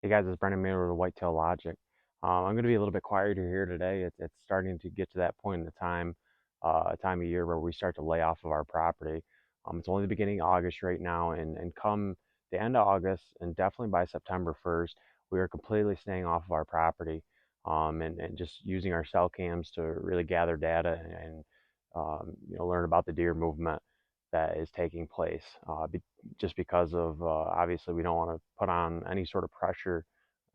Hey guys, it's Brendan Miller with Whitetail Logic. I'm going to be a little bit quieter here today. It's starting to get to that point in the time of year where we start to lay off of our property. It's only the beginning of August right now, and come the end of August, and definitely by September 1st, we are completely staying off of our property, and just using our cell cams to really gather data and learn about the deer movement that is taking place. Just because of obviously we don't want to put on any sort of pressure,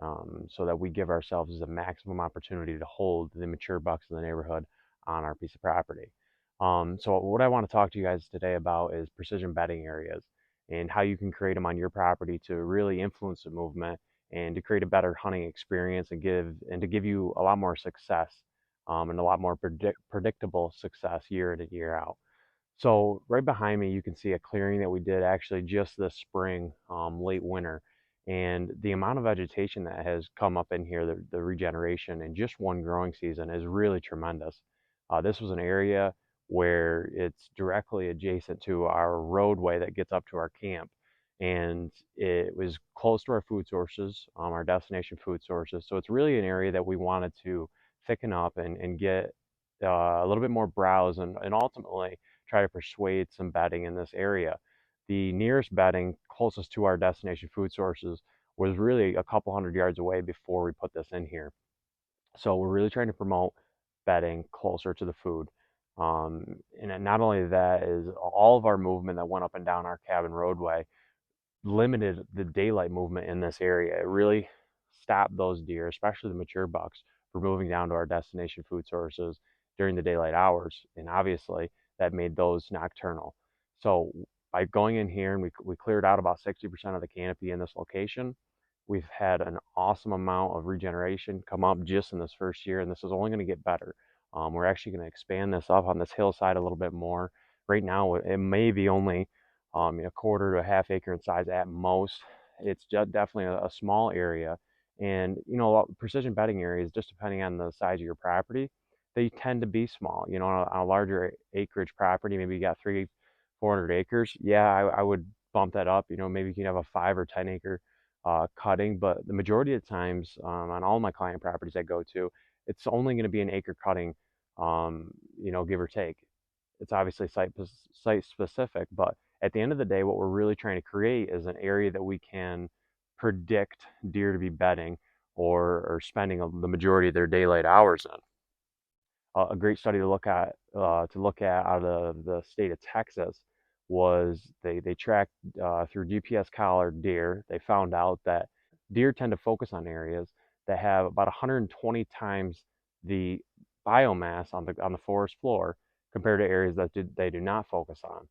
so that we give ourselves the maximum opportunity to hold the mature bucks in the neighborhood on our piece of property. So what I want to talk to you guys today about is precision bedding areas and how you can create them on your property to really influence the movement and to create a better hunting experience and to give you a lot more success, and a lot more predictable success year in and year out. So right behind me, you can see a clearing that we did actually just this spring, late winter, and the amount of vegetation that has come up in here, the regeneration in just one growing season is really tremendous. This was an area where it's directly adjacent to our roadway that gets up to our camp, and it was close to our food sources, our destination food sources. So it's really an area that we wanted to thicken up and get a little bit more browse and ultimately try to persuade some bedding in this area. The nearest bedding closest to our destination food sources was really a couple hundred yards away before we put this in here. So we're really trying to promote bedding closer to the food. And not only that is all of our movement that went up and down our cabin roadway limited the daylight movement in this area. It really stopped those deer, especially the mature bucks, from moving down to our destination food sources during the daylight hours. And obviously, that made those nocturnal. So by going in here and we cleared out about 60% of the canopy in this location, we've had an awesome amount of regeneration come up just in this first year, and this is only going to get better. We're actually going to expand this up on this hillside a little bit more. Right now, it may be only a quarter to a half acre in size at most. It's just definitely a small area. And, precision bedding areas, just depending on the size of your property, they tend to be small. On a larger acreage property, maybe you got 400 acres. Yeah, I would bump that up. Maybe you can have a 5 or 10 acre cutting, but the majority of the times, on all my client properties I go to, it's only going to be an acre cutting, give or take. It's obviously site specific, but at the end of the day, what we're really trying to create is an area that we can predict deer to be bedding or spending the majority of their daylight hours in. A great study to look at out of the state of Texas was they tracked through GPS collared deer. They found out that deer tend to focus on areas that have about 120 times the biomass on the forest floor compared to areas that they do not focus on.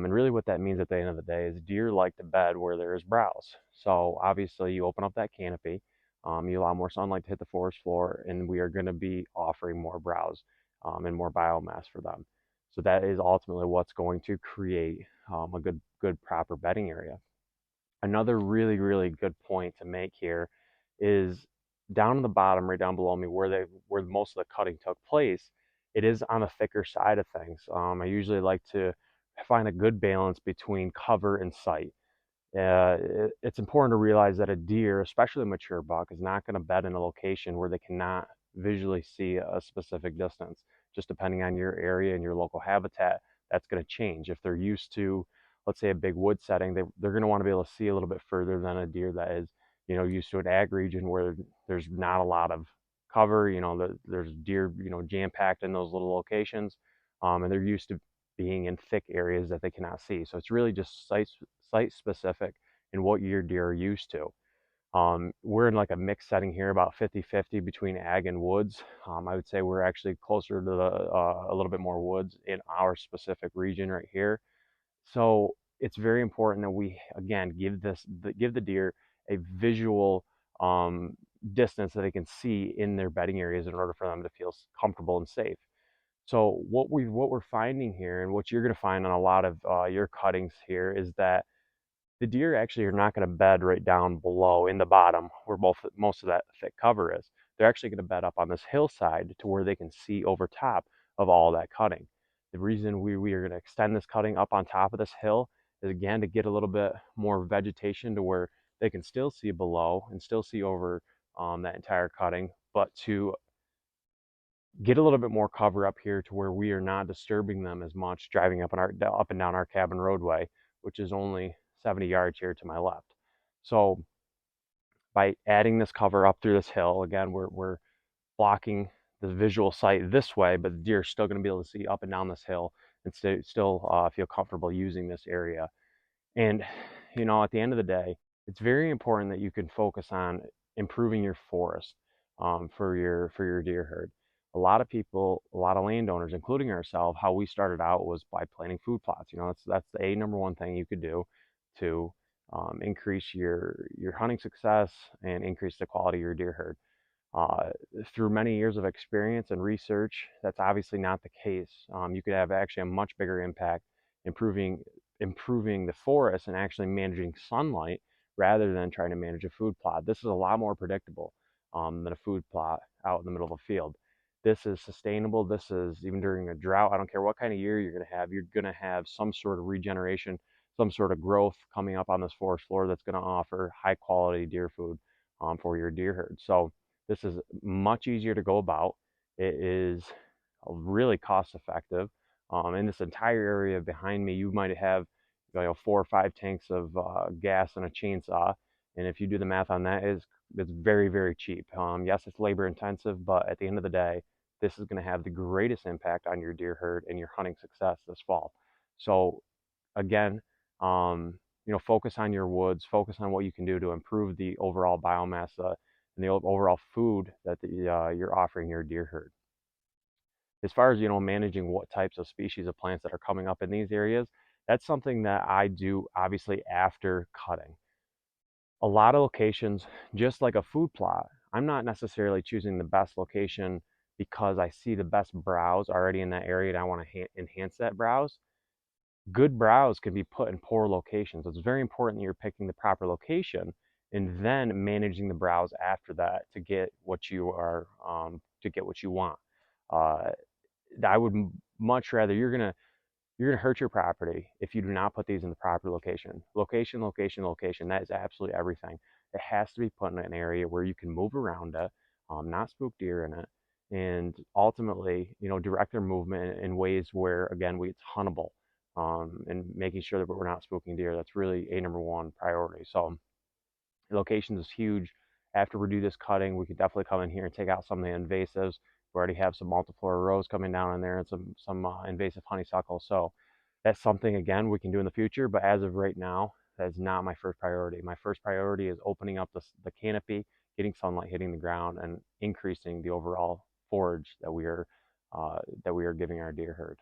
And really, what that means at the end of the day is deer like to bed where there is browse. So obviously, you open up that canopy, you allow more sunlight to hit the forest floor, and we are going to be offering more browse, and more biomass for them. So that is ultimately what's going to create a good proper bedding area. Another really, really good point to make here is down in the bottom, right down below me, where most of the cutting took place. It is on the thicker side of things. I usually like to find a good balance between cover and sight. It's important to realize that a deer, especially a mature buck, is not going to bed in a location where they cannot visually see a specific distance. Just depending on your area and your local habitat, that's going to change. If they're used to, let's say, a big wood setting, they're going to want to be able to see a little bit further than a deer that is, used to an ag region where there's not a lot of cover. There's deer, jam packed in those little locations, and they're used to being in thick areas that they cannot see. So it's really just site specific and what your deer are used to. We're in like a mixed setting here, about 50-50 between ag and woods. I would say we're actually closer to a little bit more woods in our specific region right here. So it's very important that we again give the deer a visual distance that they can see in their bedding areas in order for them to feel comfortable and safe. So what we're finding here, and what you're going to find on a lot of your cuttings here, is that the deer actually are not going to bed right down below in the bottom where most of that thick cover is. They're actually going to bed up on this hillside to where they can see over top of all that cutting. The reason we are going to extend this cutting up on top of this hill is again to get a little bit more vegetation to where they can still see below and still see over that entire cutting, but to get a little bit more cover up here to where we are not disturbing them as much driving up and down our cabin roadway, which is only 70 yards here to my left. So by adding this cover up through this hill, again, we're blocking the visual sight this way, but the deer are still going to be able to see up and down this hill and still feel comfortable using this area. And, at the end of the day, it's very important that you can focus on improving your forest for your deer herd. A lot of people, a lot of landowners, including ourselves, how we started out was by planting food plots. That's the number one thing you could do to increase your hunting success and increase the quality of your deer herd. Uh, Through many years of experience and research, that's obviously not the case. You could have actually a much bigger impact improving improving the forest and actually managing sunlight rather than trying to manage a food plot. This is a lot more predictable than a food plot out in the middle of a field. This is sustainable. This is even during a drought. I don't care what kind of year you're going to have. You're going to have some sort of regeneration, some sort of growth coming up on this forest floor that's going to offer high quality deer food for your deer herd. So this is much easier to go about. It is really cost effective. In this entire area behind me, you might have 4 or 5 tanks of gas and a chainsaw. And if you do the math on that, it's very, very cheap. Yes, it's labor intensive, but at the end of the day, this is going to have the greatest impact on your deer herd and your hunting success this fall. So again, focus on your woods, focus on what you can do to improve the overall biomass and the overall food that you're offering your deer herd. As far as managing what types of species of plants that are coming up in these areas, that's something that I do obviously after cutting. A lot of locations, just like a food plot, I'm not necessarily choosing the best location because I see the best browse already in that area and I want to enhance that browse. Good browse can be put in poor locations. So it's very important that you're picking the proper location and then managing the browse after that to get what you want. Uh, I would much rather you're gonna hurt your property if you do not put these in the proper location. Location, location, location. That is absolutely everything. It has to be put in an area where you can move around it, not spook deer in it, and ultimately, direct their movement in ways where, again, it's huntable, and making sure that we're not spooking deer. That's really a number one priority. So locations is huge. After we do this cutting, we could definitely come in here and take out some of the invasives. We already have some multiflora rose coming down in there and some invasive honeysuckle. So that's something again we can do in the future. But as of right now, that's not my first priority. My first priority is opening up the canopy, getting sunlight hitting the ground, and increasing the overall forage that we are giving our deer herd.